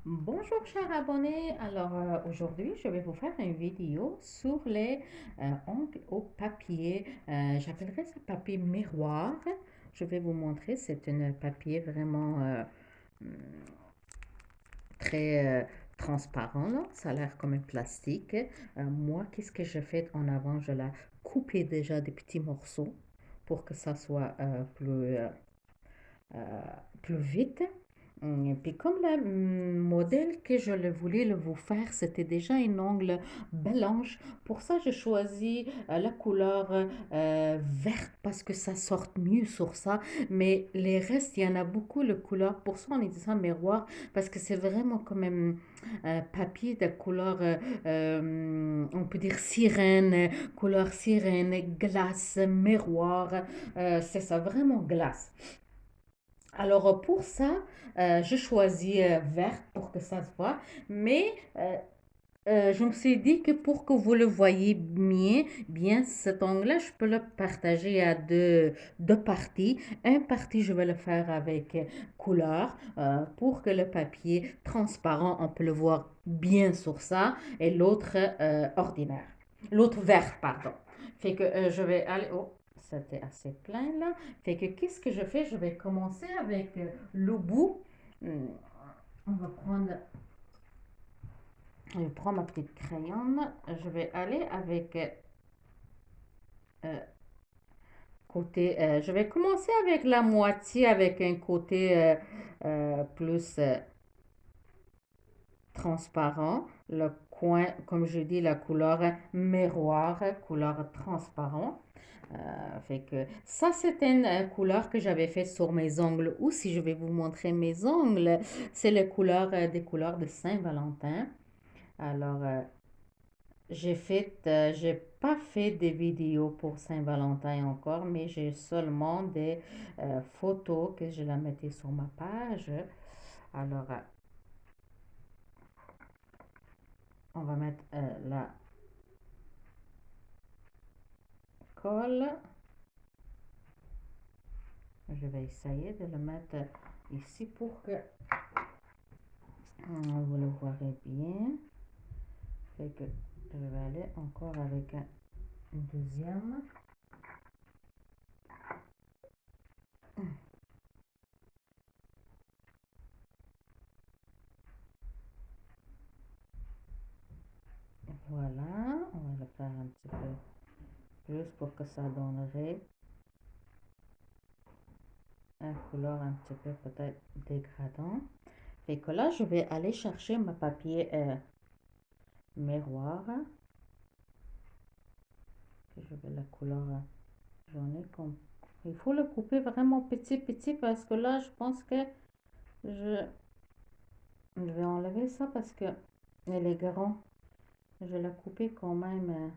Bonjour chers abonnés, aujourd'hui je vais vous faire une vidéo sur les ongles au papier. J'appellerais ça papier miroir. Je vais vous montrer, c'est un papier vraiment très transparent, là. Ça a l'air comme un plastique. Moi, qu'est-ce que je fais en avant? Je la coupe déjà des petits morceaux pour que ça soit euh, plus vite. Et puis comme le modèle que je le voulais vous faire, c'était déjà une ongle blanche. Pour ça, j'ai choisi la couleur verte parce que ça sort mieux sur ça. Mais les restes, il y en a beaucoup de couleurs. Pour ça, on dit ça miroir parce que c'est vraiment comme un papier de couleur, on peut dire sirène, couleur sirène, glace, miroir. C'est ça, vraiment glace. Pour ça, je choisis verte pour que ça se voit, mais je me suis dit que pour que vous le voyez bien cet onglet, je peux le partager à deux parties. Un partie, je vais le faire avec couleur pour que le papier transparent, on peut le voir bien sur ça, et l'autre ordinaire. L'autre vert, pardon. Fait que je vais aller... Oh, c'était assez plein là. Fait que qu'est-ce que je fais? Je vais commencer avec le bout. Hmm, On va prendre je prends ma petite crayonne. Je vais aller avec euh, je vais commencer avec la moitié, avec un côté plus transparent. Le coin, comme je dis, la couleur miroir, couleur transparent. Fait que ça, c'est une couleur que j'avais faite sur mes ongles. Ou si je vais vous montrer mes ongles, c'est les couleurs, des couleurs de Saint-Valentin. Alors, j'ai pas fait des vidéos pour Saint-Valentin encore, mais j'ai seulement des photos que je la mettais sur ma page. Alors, on va mettre la colle. Je vais essayer de le mettre ici pour que vous le voyez bien. Fait que je vais aller encore avec une deuxième. Voilà, on va le faire un petit peu plus pour que ça donnerait un couleur un petit peu peut-être dégradant. Fait que là, je vais aller chercher mon papier miroir. Je vais la couleur jaune comme... Il faut le couper vraiment petit parce que là, je pense que je, je vais enlever ça parce que elle est grand. Je vais la couper quand même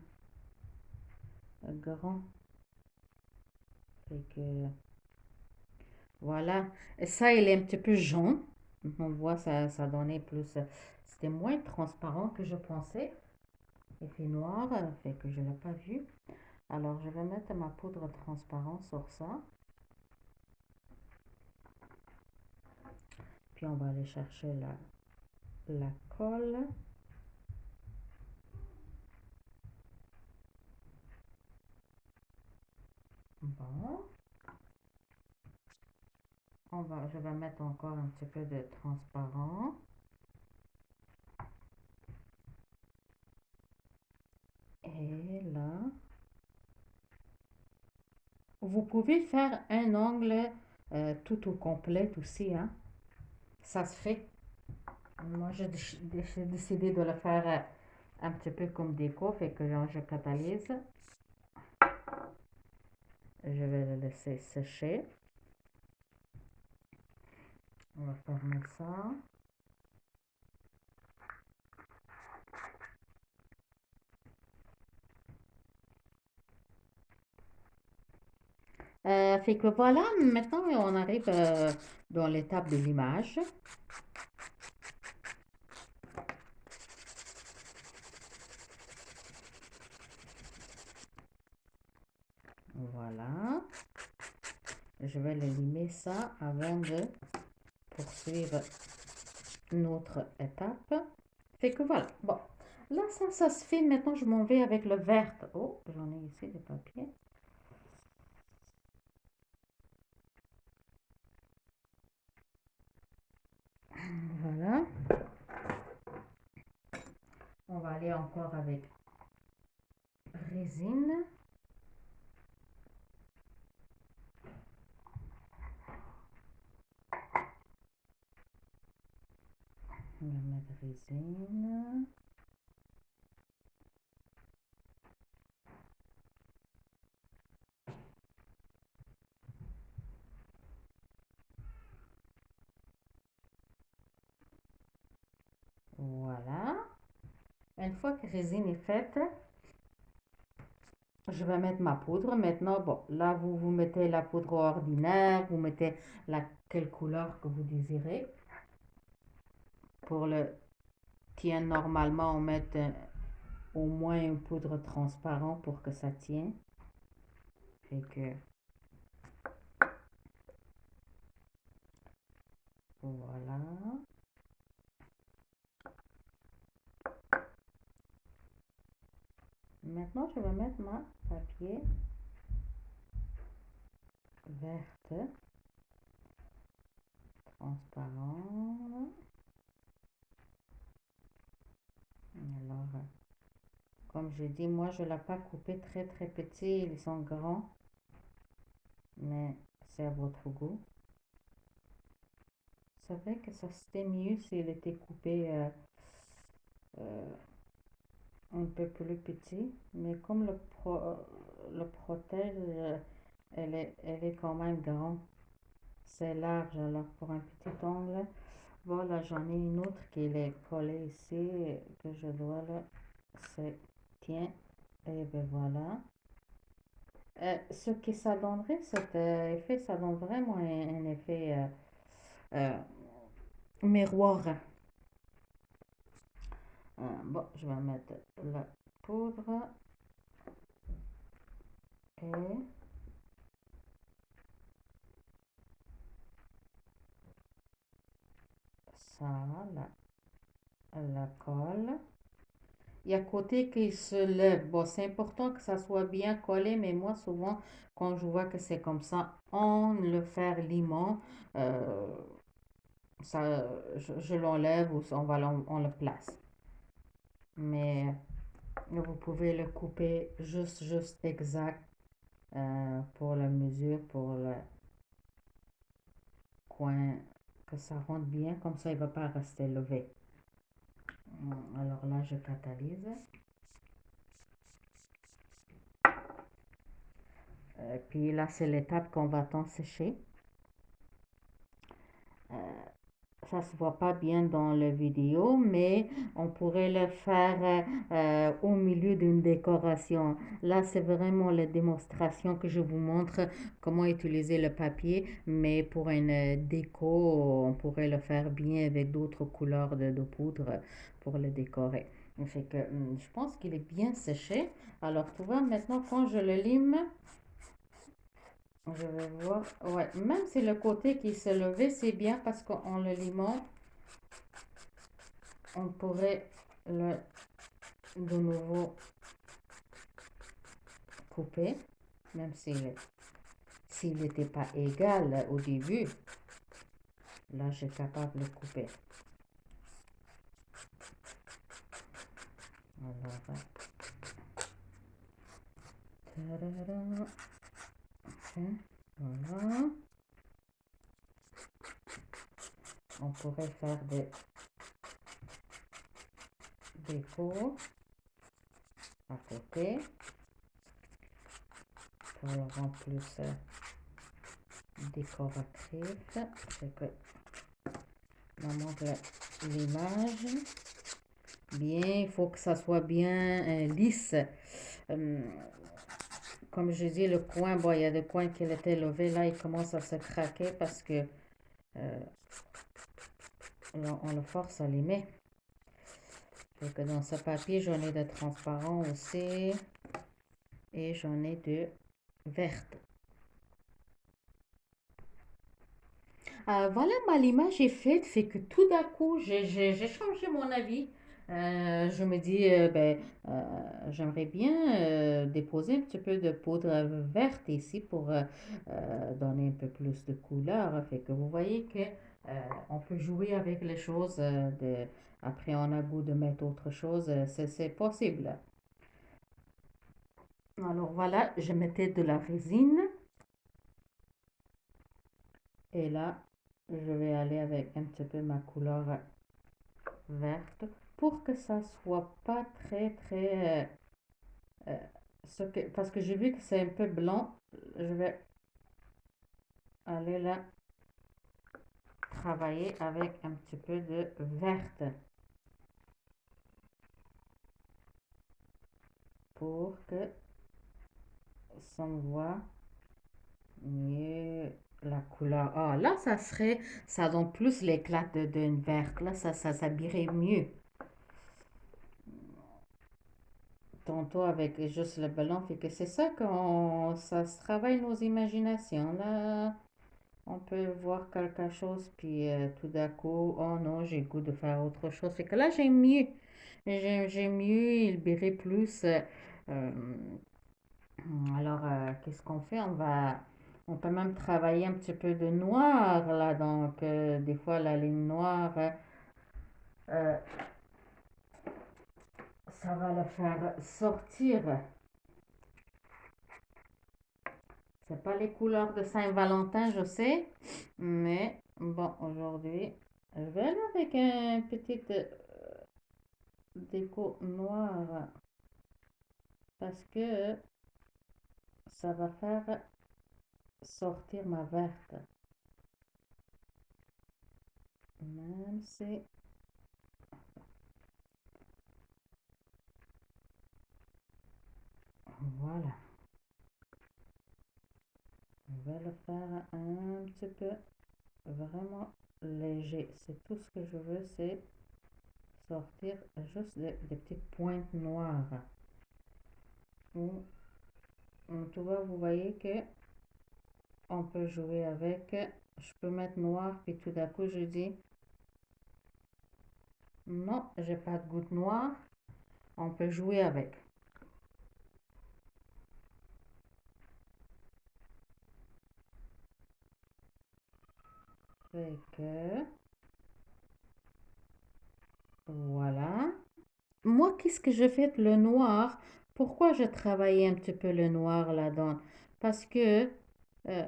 grand. Fait que voilà. Et ça, il est un petit peu jaune. On voit ça donnait plus... C'était moins transparent que je pensais. Il fait noir, fait que je ne l'ai pas vu. Alors, je vais mettre ma poudre transparente sur ça. Puis, on va aller chercher la colle. Bon. Je vais mettre encore un petit peu de transparent. Et là, vous pouvez faire un ongle tout au complet aussi, hein. Ça se fait. Moi, j'ai décidé de le faire un petit peu comme déco, fait que je catalyse. Je vais le laisser sécher. On va fermer ça. Fait que voilà, maintenant on arrive dans l'étape de l'image. Voilà. Je vais limer ça avant de poursuivre une autre étape. Fait que voilà. Bon, là, ça se fait. Maintenant, je m'en vais avec le vert. Oh, j'en ai ici des papiers. Voilà. On va aller encore avec résine. On va mettre résine. Voilà. Une fois que résine est faite, je vais mettre ma poudre. Maintenant, bon, là, vous mettez la poudre ordinaire, vous mettez quelle couleur que vous désirez. Pour le tien, normalement, on met au moins une poudre transparente pour que ça tienne. Fait que, voilà. Maintenant, je vais mettre ma papier verte, transparent. Alors, comme je dis, moi, je ne l'ai pas coupé très très petit. Ils sont grands, mais c'est à votre goût. C'est vrai que ça serait mieux s'il était coupé euh, un peu plus petit, mais comme le protège, elle est quand même grand. C'est large, alors pour un petit ongle. Voilà, j'en ai une autre qui est collée ici, que je dois là. C'est, tiens, et ben voilà. Ce que ça donnerait, cet effet, ça donne vraiment un effet euh, miroir. Bon, je vais mettre la poudre et ça, la colle. Il y a côté qui se lève. Bon, c'est important que ça soit bien collé, mais moi, souvent, quand je vois que c'est comme ça, on le fait limon, euh, ça, je l'enlève ou on le place. Mais vous pouvez le couper juste exact pour la mesure, pour le coin, que ça rentre bien, comme ça, il ne va pas rester levé. Alors là, je catalyse. Puis là, c'est l'étape qu'on va tant sécher. Euh, Ça se voit pas bien dans la vidéo, mais on pourrait le faire au milieu d'une décoration. Là, c'est vraiment la démonstration que je vous montre comment utiliser le papier, mais pour une déco, on pourrait le faire bien avec d'autres couleurs de poudre pour le décorer. Fait que je pense qu'il est bien séché. Alors, tu vois, maintenant, quand je le lime, je vais voir. Ouais, même si le côté qui s'est levé, c'est bien parce qu'en le limant, on pourrait le de nouveau couper, même s'il n'était pas égal au début. Là, je suis capable de couper. Alors, tadadam. Voilà. On pourrait faire des décos à côté pour le rendre plus décoratif. C'est que on montre l'image. Bien, il faut que ça soit bien lisse. Euh, Comme je dis, le coin, bon, il y a des coins qui étaient levés, là, il commence à se craquer parce que là, on le force à limer. Fait que dans ce papier, j'en ai de transparent aussi et j'en ai de verte. Voilà, l'image est faite, fait que tout d'un coup, j'ai changé mon avis. Je me dis, j'aimerais bien déposer un petit peu de poudre verte ici pour donner un peu plus de couleur. Fait que vous voyez que on peut jouer avec les choses. Après, on a goût de mettre autre chose, c'est possible. Alors voilà, je mettais de la résine et là, je vais aller avec un petit peu ma couleur verte pour que ça soit pas très très euh, parce que j'ai vu que c'est un peu blanc, je vais aller là travailler avec un petit peu de verte pour que ça voit mieux la couleur. Ah, là, ça donne plus l'éclat d'une verte. Là, ça s'habillerait mieux. Tantôt avec juste le blanc, fait que c'est ça ça se travaille nos imaginations. Là, on peut voir quelque chose, puis tout d'un coup, oh non, j'ai le goût de faire autre chose. Fait que là, j'aime mieux. J'aime mieux, il berait plus. Euh, qu'est-ce qu'on fait? On peut même travailler un petit peu de noir là. Donc, des fois, la ligne noire, euh, ça va le faire sortir. C'est pas les couleurs de Saint-Valentin, je sais, mais bon, aujourd'hui, je vais aller avec un petit déco noire parce que ça va faire sortir ma verte. Même si, voilà, je vais le faire un petit peu vraiment léger. C'est tout ce que je veux, c'est sortir juste des petites pointes noires. Tu vois, vous voyez que on peut jouer avec. Je peux mettre noir, puis tout d'un coup, je dis non, j'ai pas de goutte noire. On peut jouer avec. Fait que voilà. Moi, qu'est-ce que je fais le noir? Pourquoi je travaillais un petit peu le noir là-dedans? Parce que euh,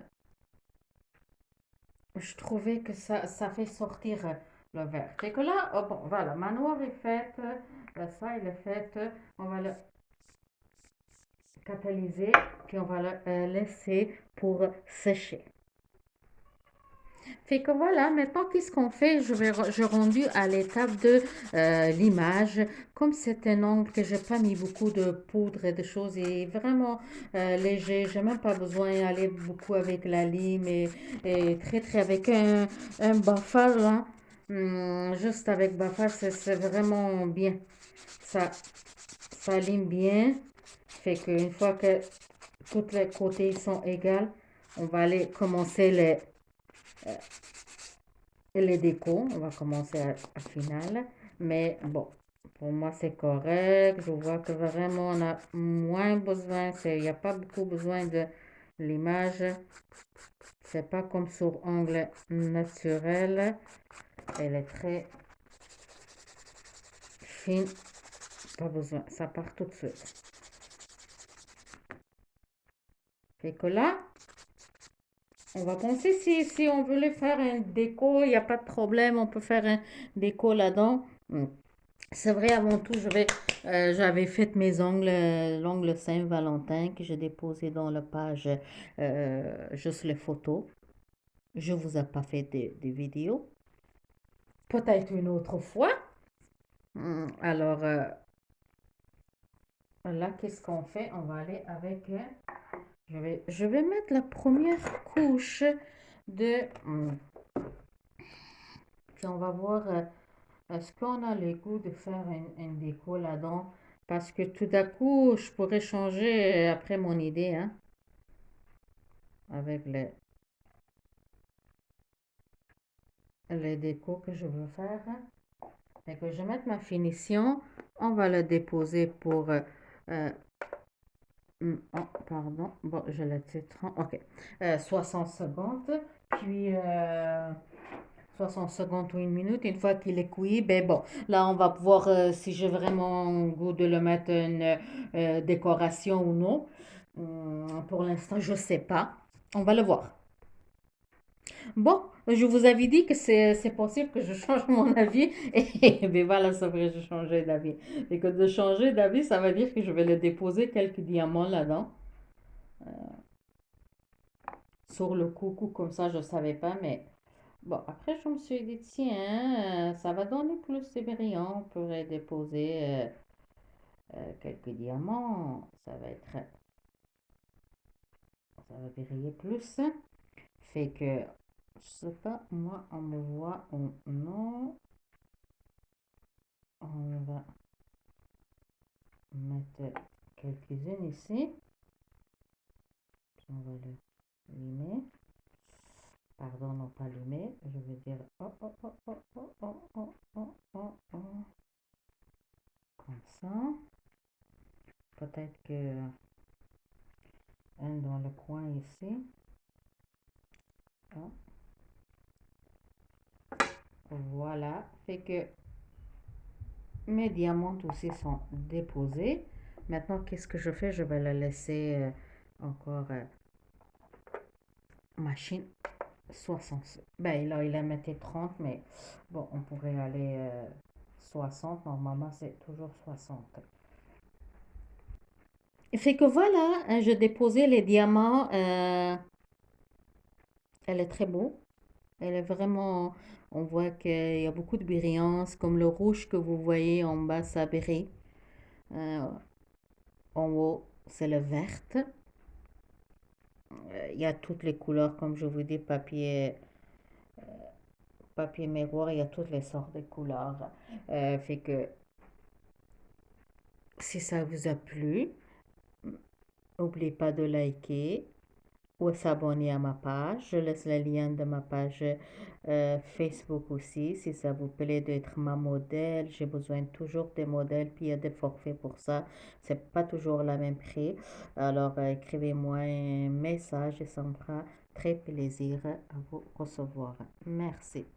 je trouvais que ça fait sortir le vert. Fait que là, oh bon, voilà, ma noire est faite. Ça, il est fait. On va le catalyser, puis on va le laisser pour sécher. Fait que voilà, maintenant, qu'est-ce qu'on fait? Je rendu à l'étape de l'image. Comme c'est un ongle que j'ai pas mis beaucoup de poudre et de choses, et vraiment léger, j'ai même pas besoin d'aller beaucoup avec la lime et très très avec un buffer là. Juste avec buffer, c'est vraiment bien. Ça, ça lime bien. Fait qu'une fois que tous les côtés sont égaux, on va aller commencer les décos. On va commencer à finale. Mais bon, pour moi, c'est correct. Je vois que vraiment, on a moins besoin. Il n'y a pas beaucoup besoin de l'image. C'est pas comme sur ongle naturel. Elle est très fine. Pas besoin. Ça part tout de suite. Fait que là, on va penser si on voulait faire un déco, il n'y a pas de problème, on peut faire un déco là-dedans. C'est vrai, avant tout, j'avais fait mes ongles, l'ongle Saint-Valentin que j'ai déposé dans la page juste les photos. Je vous ai pas fait des vidéos. Peut-être une autre fois. Alors là, qu'est-ce qu'on fait? On va aller avec. Je vais mettre la première couche de. Puis on va voir. Est-ce qu'on a le goût de faire une déco là-dedans? Parce que tout d'un coup, je pourrais changer après mon idée, hein, avec les... les décos que je veux faire. Fait que je vais mettre ma finition. On va le déposer pour... oh, pardon. Bon, je le titre. OK. 60 secondes. Puis... 60 secondes ou une minute, une fois qu'il est cuit, ben bon, là on va voir si j'ai vraiment goût de le mettre une décoration ou non. Pour l'instant, je sais pas. On va le voir. Bon, je vous avais dit que c'est possible que je change mon avis et ben voilà, c'est vrai, je changeais d'avis. Et que de changer d'avis, ça veut dire que je vais le déposer quelques diamants là-dedans. Sur le coucou, comme ça, je savais pas, mais bon, après, je me suis dit, tiens, ça va donner plus de brillant. On pourrait déposer quelques diamants. Ça va briller plus. Fait que, je sais pas, moi, on me voit ou non. On va mettre quelques-unes ici. Puis on va le limer. Pardon, non pas limer. Je veux dire, oh, oh, oh, oh, oh, oh, oh, oh, oh, oh. Comme ça. Peut-être que un dans le coin ici. Oh, voilà. Fait que mes diamants aussi sont déposés. Maintenant, qu'est-ce que je fais? Je vais le laisser encore machine 60. Ben là, il a mis 30, mais bon, on pourrait aller 60. Normalement, c'est toujours 60. Fait que voilà, hein, je déposais les diamants. Elle est très beau. Elle est vraiment, on voit qu'il y a beaucoup de brillance, comme le rouge que vous voyez en bas, ça brille. Euh, En haut, c'est le vert. Il y a toutes les couleurs, comme je vous dis, papier miroir, il y a toutes les sortes de couleurs. Fait que si ça vous a plu, n'oubliez pas de liker ou s'abonner à ma page. Je laisse le lien de ma page Facebook aussi, si ça vous plaît d'être ma modèle. J'ai besoin toujours des modèles, puis il y a des forfaits pour ça. C'est pas toujours le même prix. Alors, écrivez-moi un message et ça me fera très plaisir à vous recevoir. Merci.